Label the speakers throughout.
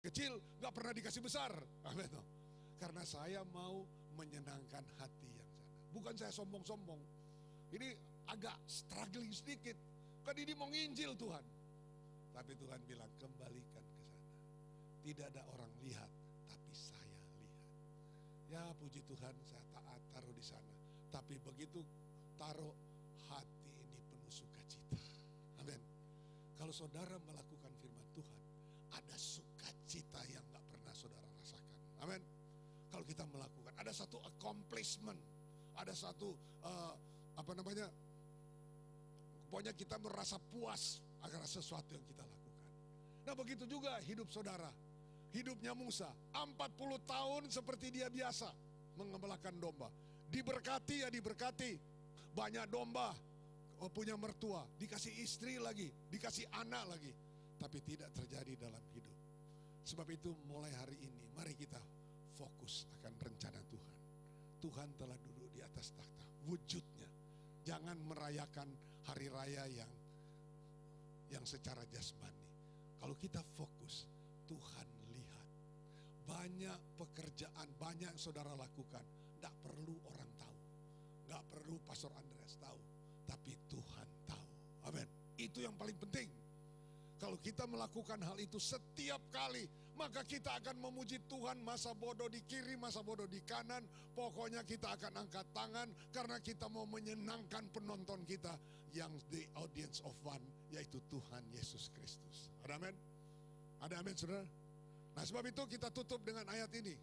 Speaker 1: kecil, gak pernah dikasih besar. Amin. Karena saya mau menyenangkan hati yang sana. Bukan saya sombong-sombong. Ini agak struggling sedikit. Kan ini mau nginjil Tuhan. Tapi Tuhan bilang kembalikan ke sana. Tidak ada orang lihat, tapi saya lihat. Ya puji Tuhan, saya taat taruh di sana. Tapi begitu taruh, hati ini penuh sukacita. Amin. Kalau saudara melakukan firman Tuhan, ada sukacita yang gak pernah saudara rasakan. Amin. Kalau kita melakukan, ada satu accomplishment, ada satu pokoknya kita merasa puas akan sesuatu yang kita lakukan. Nah begitu juga hidup saudara. Hidupnya Musa 40 tahun seperti dia biasa mengembalakan domba. Diberkati ya diberkati, banyak domba, punya mertua, dikasih istri lagi, dikasih anak lagi. Tapi tidak terjadi dalam hidup. Sebab itu mulai hari ini mari kita fokus akan rencana Tuhan. Tuhan telah duduk di atas takhta, wujudnya. Jangan merayakan hari raya yang secara jasmani. Kalau kita fokus, Tuhan lihat. Banyak pekerjaan, banyak saudara lakukan. Tidak perlu orang tahu. Tidak perlu Pastor Andreas tahu. Tapi Tuhan tahu. Amin. Itu yang paling penting. Kalau kita melakukan hal itu setiap kali, maka kita akan memuji Tuhan. Masa bodoh di kiri, masa bodoh di kanan. Pokoknya kita akan angkat tangan karena kita mau menyenangkan penonton kita yang the audience of one, yaitu Tuhan Yesus Kristus. Ada amin? Ada amin saudara? Nah sebab itu kita tutup dengan ayat ini.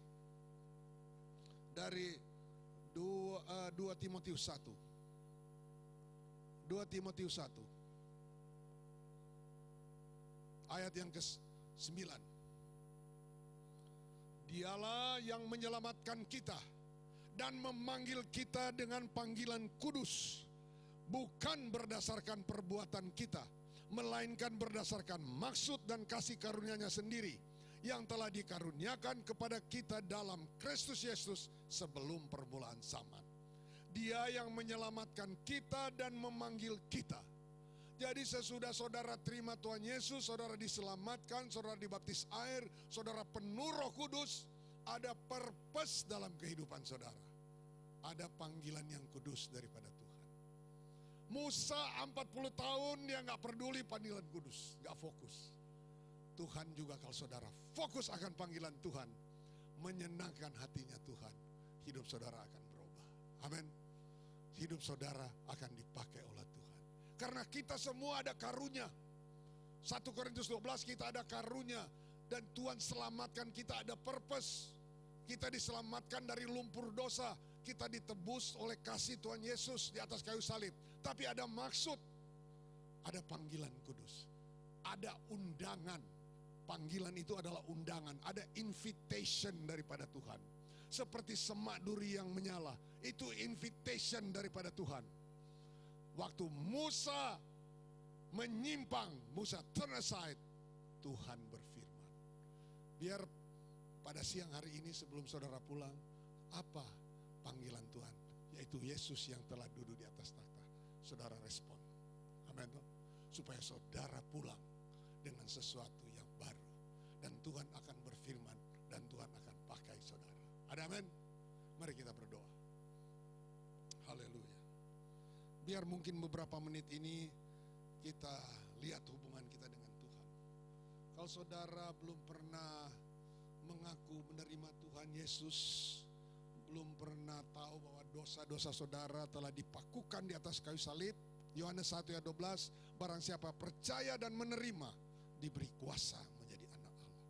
Speaker 1: Dari 2 Timotius 1. 2 Timotius 1. Ayat yang ke-9. Dialah yang menyelamatkan kita dan memanggil kita dengan panggilan kudus, bukan berdasarkan perbuatan kita, melainkan berdasarkan maksud dan kasih karunia-Nya sendiri yang telah dikaruniakan kepada kita dalam Kristus Yesus sebelum permulaan zaman. Dia yang menyelamatkan kita dan memanggil kita. Jadi sesudah saudara terima Tuhan Yesus, saudara diselamatkan, saudara dibaptis air, saudara penuh Roh Kudus, ada purpose dalam kehidupan saudara. Ada panggilan yang kudus daripada Tuhan. Musa 40 tahun dia gak peduli panggilan kudus, gak fokus. Tuhan juga kalau saudara fokus akan panggilan Tuhan, menyenangkan hatinya Tuhan, hidup saudara akan berubah. Amin. Hidup saudara akan dipakai oleh Tuhan. Karena kita semua ada karunia. 1 Korintus 12 kita ada karunia. Dan Tuhan selamatkan kita, ada purpose. Kita diselamatkan dari lumpur dosa. Kita ditebus oleh kasih Tuhan Yesus di atas kayu salib. Tapi ada maksud. Ada panggilan kudus. Ada undangan. Panggilan itu adalah undangan. Ada invitation daripada Tuhan. Seperti semak duri yang menyala. Itu invitation daripada Tuhan. Waktu Musa menyimpang, Musa turn aside, Tuhan berfirman. Biar pada siang hari ini sebelum saudara pulang, apa panggilan Tuhan? Yaitu Yesus yang telah duduk di atas takhta. Saudara respon. Amin. Supaya saudara pulang dengan sesuatu yang baru. Dan Tuhan akan berfirman dan Tuhan akan pakai saudara. Ada amin? Mari kita berdoa. Haleluya. Biar mungkin beberapa menit ini kita lihat hubungan kita dengan Tuhan. Kalau saudara belum pernah mengaku menerima Tuhan Yesus, belum pernah tahu bahwa dosa-dosa saudara telah dipakukan di atas kayu salib, Yohanes 1 ayat 12, barang siapa percaya dan menerima, diberi kuasa menjadi anak Allah.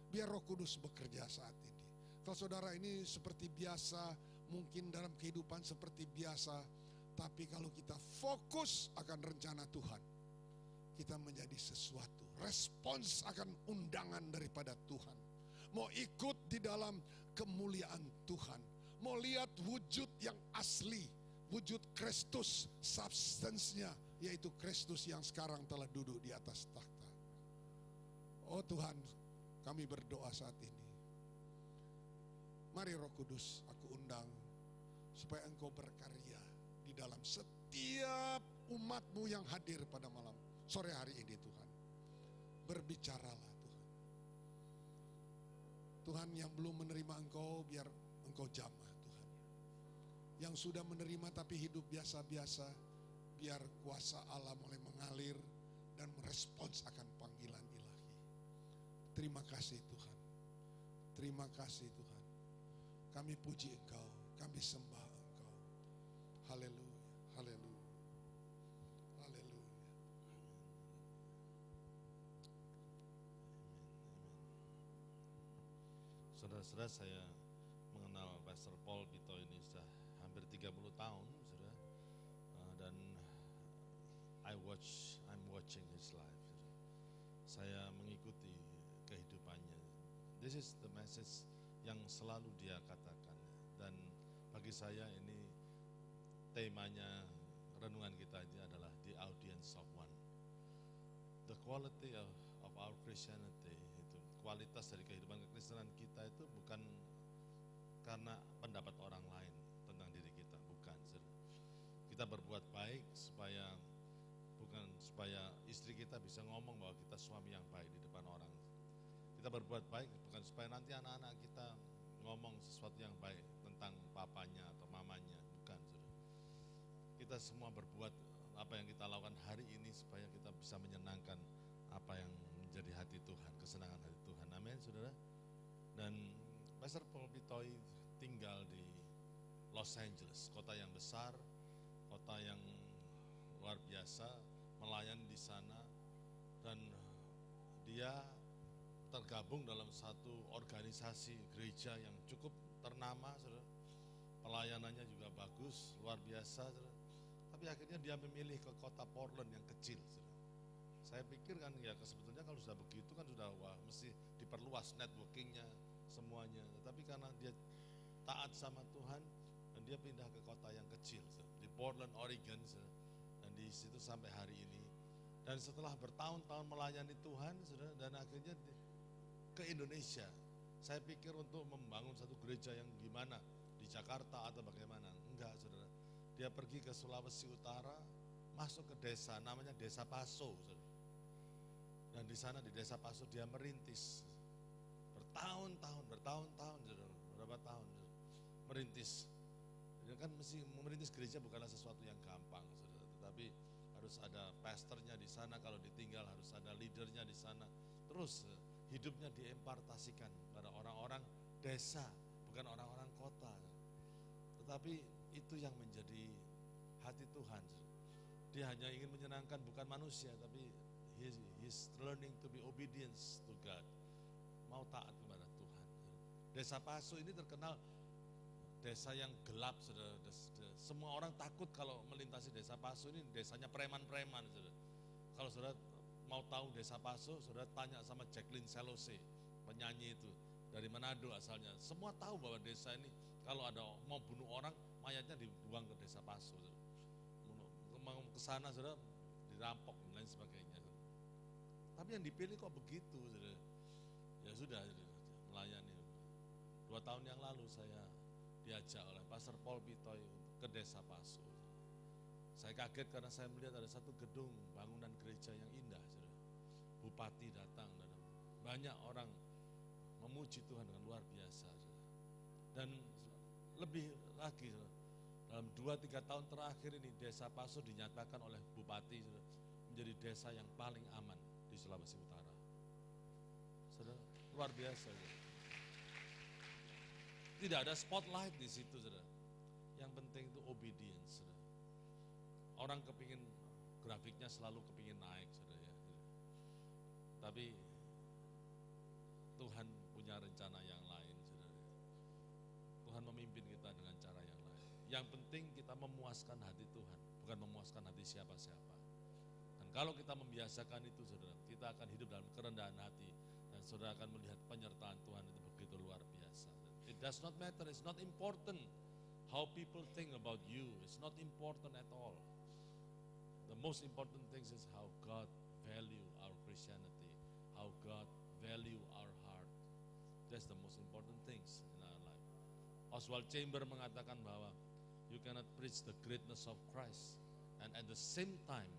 Speaker 1: Biar Roh Kudus bekerja saat ini. Kalau saudara ini seperti biasa, mungkin dalam kehidupan seperti biasa, tapi kalau kita fokus akan rencana Tuhan, kita menjadi sesuatu. Respons akan undangan daripada Tuhan. Mau ikut di dalam kemuliaan Tuhan. Mau lihat wujud yang asli. Wujud Kristus, substance-nya. Yaitu Kristus yang sekarang telah duduk di atas takhta. Oh Tuhan, kami berdoa saat ini. Mari Roh Kudus, aku undang supaya Engkau berkarya di dalam setiap umat-Mu yang hadir pada malam sore hari ini Tuhan. Berbicaralah Tuhan. Tuhan, yang belum menerima Engkau, biar Engkau jamah Tuhan. Yang sudah menerima tapi hidup biasa-biasa, biar kuasa Allah mulai mengalir dan merespons akan panggilan ilahi. Terima kasih Tuhan. Terima kasih Tuhan. Kami puji Engkau, kami sembah Engkau. Haleluya, haleluya, haleluya.
Speaker 2: Saudara-saudara, saya mengenal Pastor Paul Pito ini sudah hampir 30 tahun, saudara. Dan I'm watching his life. Saudara. Saya mengikuti kehidupannya. This is the message yang selalu dia katakan. Dan bagi saya ini temanya renungan kita ini adalah the audience of one. The quality of our Christianity, itu kualitas dari kehidupan kekristenan kita itu bukan karena pendapat orang lain tentang diri kita, bukan. Kita berbuat baik bukan supaya istri kita bisa ngomong bahwa kita suami yang baik di depan orang. Kita berbuat baik bukan supaya nanti anak-anak kita ngomong sesuatu yang baik tentang papanya atau mamanya, bukan. Kita semua berbuat apa yang kita lakukan hari ini supaya kita bisa menyenangkan apa yang menjadi hati Tuhan, kesenangan hati Tuhan. Amin, saudara. Dan Pastor Paul Pitoy tinggal di Los Angeles, kota yang besar, kota yang luar biasa, melayani di sana, dan dia tergabung dalam satu organisasi gereja yang cukup ternama, saudara. Pelayanannya juga bagus, luar biasa, saudara. Tapi akhirnya dia memilih ke kota Portland yang kecil, saudara. Saya pikir kan ya sebetulnya kalau sudah begitu kan sudah mesti diperluas networkingnya semuanya. Tetapi karena dia taat sama Tuhan dan dia pindah ke kota yang kecil, saudara, di Portland, Oregon, saudara. Dan di situ sampai hari ini. Dan setelah bertahun-tahun melayani Tuhan, saudara, dan akhirnya ke Indonesia. Saya pikir untuk membangun satu gereja yang gimana di Jakarta atau bagaimana. Enggak, saudara. Dia pergi ke Sulawesi Utara, masuk ke desa, namanya Desa Paso, saudara. Dan di sana di Desa Paso dia merintis bertahun-tahun, saudara. Berapa tahun, saudara. Merintis. Dia kan mesti merintis gereja bukanlah sesuatu yang gampang, saudara. Tetapi harus ada pastornya di sana, kalau ditinggal harus ada leadernya di sana. Terus hidupnya diimpartasikan pada orang-orang desa, bukan orang-orang kota. Tetapi itu yang menjadi hati Tuhan. Dia hanya ingin menyenangkan bukan manusia, tapi he's learning to be obedience to God. Mau taat kepada Tuhan. Desa Paso ini terkenal desa yang gelap, saudara. Semua orang takut kalau melintasi Desa Paso ini, desanya preman-preman, saudara. Kalau saudara mau tahu Desa Paso, saudara tanya sama Jacqueline Selose, penyanyi itu dari Manado asalnya. Semua tahu bahwa desa ini kalau ada mau bunuh orang, mayatnya dibuang ke Desa Paso. Mau ke sana, saudara, dirampok dan lain sebagainya. Tapi yang dipilih kok begitu, saudara. Ya sudah, melayani. 2 tahun yang lalu saya diajak oleh Pastor Paul Pitoy ke Desa Paso. Saya kaget karena saya melihat ada satu gedung bangunan gereja yang indah, saudara. Bupati datang dan banyak orang memuji Tuhan dengan luar biasa, saudara. Dan lebih lagi, saudara, dalam 2-3 tahun terakhir ini Desa Paso dinyatakan oleh Bupati, saudara, menjadi desa yang paling aman di Sulawesi Utara. Saudara, luar biasa, saudara. Tidak ada spotlight di situ, saudara. Yang penting itu obedience, saudara. Orang kepingin grafiknya selalu kepingin naik, saudara, ya. Tapi Tuhan punya rencana yang lain, saudara. Tuhan memimpin kita dengan cara yang lain. Yang penting kita memuaskan hati Tuhan, bukan memuaskan hati siapa-siapa. Dan kalau kita membiasakan itu, saudara, kita akan hidup dalam kerendahan hati dan saudara akan melihat penyertaan Tuhan itu begitu luar biasa. It does not matter, it's not important how people think about you. It's not important at all. The most important thing is how God value our Christianity, how God value our heart. That's the most important things in our life. Oswald Chamber mengatakan bahwa you cannot preach the greatness of Christ and at the same time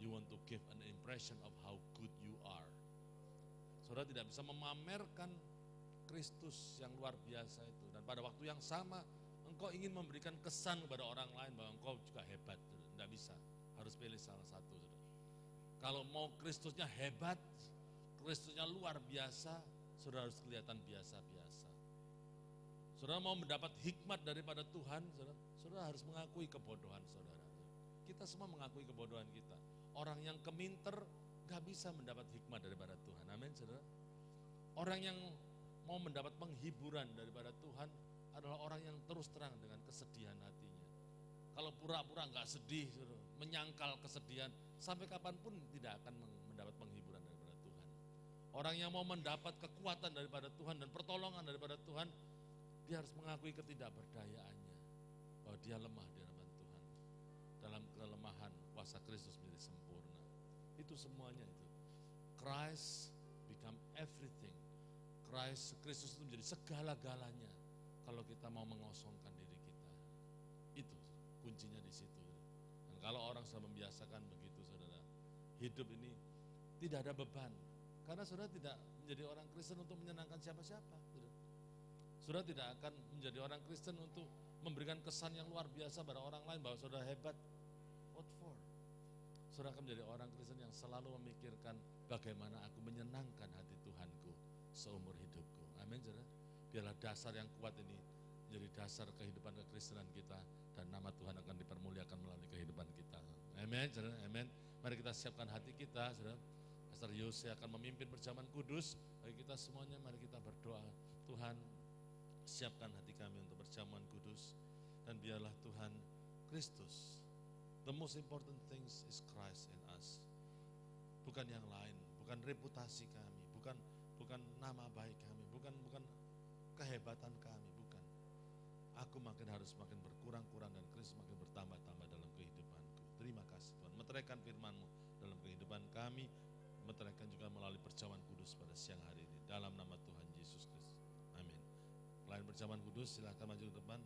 Speaker 2: you want to give an impression of how good you are. Saudara tidak bisa memamerkan Kristus yang luar biasa itu. Dan pada waktu yang sama, engkau ingin memberikan kesan kepada orang lain bahwa engkau juga hebat. Tidak bisa, harus pilih salah satu. Kalau mau Kristusnya hebat, Kristusnya luar biasa, saudara harus kelihatan biasa-biasa. Saudara mau mendapat hikmat daripada Tuhan, saudara harus mengakui kebodohan saudara. Kita semua mengakui kebodohan kita. Orang yang keminter gak bisa mendapat hikmat daripada Tuhan. Amin, saudara. Orang yang mau mendapat penghiburan daripada Tuhan adalah orang yang terus terang dengan kesedihan hatinya. Kalau pura-pura gak sedih, saudara, menyangkal kesedihan, sampai kapanpun tidak akan mendapat penghiburan daripada Tuhan. Orang yang mau mendapat kekuatan daripada Tuhan dan pertolongan daripada Tuhan, dia harus mengakui ketidakberdayaannya, bahwa dia lemah di hadapan Tuhan. Dalam kelemahan, kuasa Kristus menjadi sempurna. Itu semuanya itu. Christ become everything. Kristus itu menjadi segala-galanya kalau kita mau mengosongkan diri kita. Itu kuncinya di situ. Dan kalau orang sudah membiasakan begitu, saudara, hidup ini tidak ada beban. Karena saudara tidak menjadi orang Kristen untuk menyenangkan siapa-siapa. Saudara tidak akan menjadi orang Kristen untuk memberikan kesan yang luar biasa pada orang lain bahwa saudara hebat. What for? Saudara akan menjadi orang Kristen yang selalu memikirkan bagaimana aku menyenangkan hati Tuhanku seumur hidupku. Amin, saudara. Biarlah dasar yang kuat ini menjadi dasar kehidupan kekristenan kita, dan nama Tuhan akan dipermuliakan melalui kehidupan kita. Amin, saudara. Amin. Mari kita siapkan hati kita, saudara. Pastor Yose akan memimpin perjamuan kudus. Bagi kita semuanya, mari kita berdoa. Tuhan, siapkan hati kami untuk perjamuan kudus, dan biarlah Tuhan Kristus, the most important things is Christ in us, bukan yang lain, bukan reputasi kami, bukan nama baik kami, bukan kehebatan kami, bukan. Aku harus makin berkurang-kurang dan Kristus makin bertambah-tambah dalam kehidupanku. Terima kasih Tuhan, meteraikan firman-Mu dalam kehidupan kami, meteraikan juga melalui perjamuan kudus pada siang hari ini, dalam nama Tuhan Yesus Kristus. Amin. Selain perjamuan kudus, silakan maju ke depan.